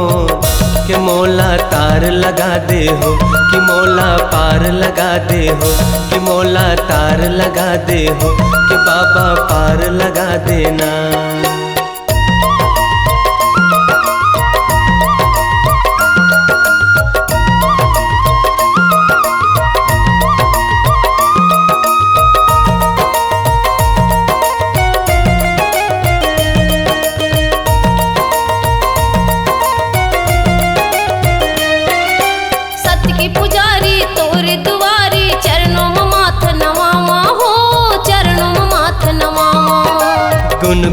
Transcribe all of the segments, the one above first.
मोर कि मोला तार लगा दे हो, कि मोला पार लगा दे हो, कि मोला तार लगा दे हो, कि बाबा पार लगा देना।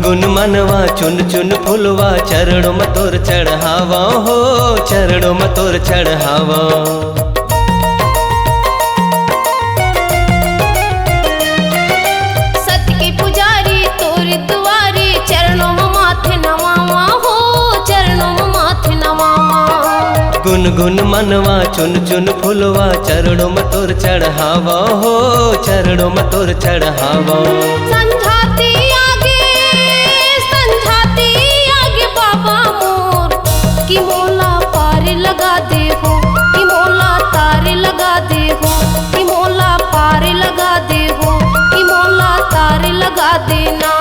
गुन मनवा चुन चुन फुलवा चरणों में तोर चढ़ावा हो, चरणों में तोर चढ़ावा। सत्य के पुजारी तोर दुआरे चरणों में माथे नवावा हो, चरणों में माथे नवावा। गुन मनवा चुन चुन फुलवा चरणों में तोर चढ़ावा हो, चरणों में तोर चढ़ावा। संझाती आगे बाबा मोर कि मोला पार लगा दे हो, कि मोला तार लगा दे हो, कि मोला पार लगा दे हो, कि मोला तार लगा देना।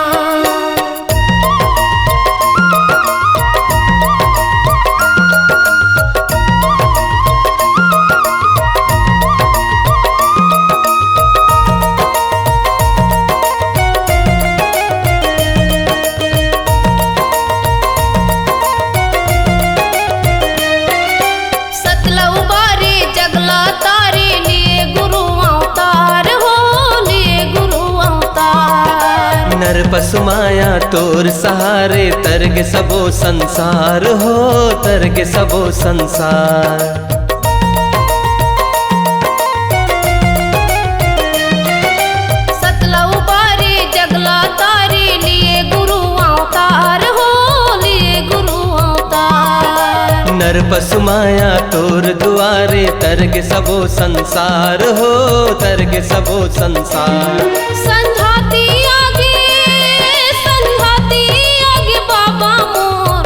नर पशु माया तोर सहारे तरग सबो संसार हो, तरग सबो संसार। सतला उबारे जगला तारे लिए गुरु अवतार हो, लिए गुरु अवतार। नर पशु माया तोर दुआरे तरग सबो संसार हो, तरग सबो संसार। संझाती आगे बाबा मोर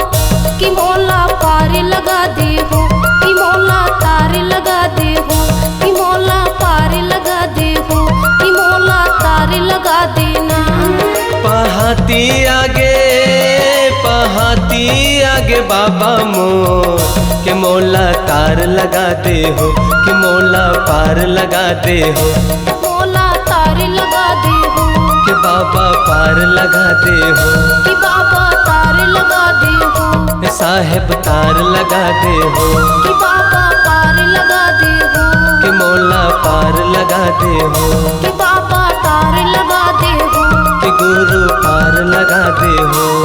कि मोला पार लगा दे हो, कि मोला तार लगा दे हो, कि मोला पार लगा दे हो, कि मोला तार लगा देना। पहाती आगे बाबा मोर कि मोला तार लगा दे हो, कि मोला पार लगा दे हो, मोला तार लगा दे हो, कि बाबा पार लगा दे हो, कि बाबा तार लगा दे हो, साहेब तार लगा दे हो, कि बाबा पार लगा दे हो, कि मोला पार लगा दे हो, कि बाबा तार लगा दे हो, कि गुरु पार लगा दे हो।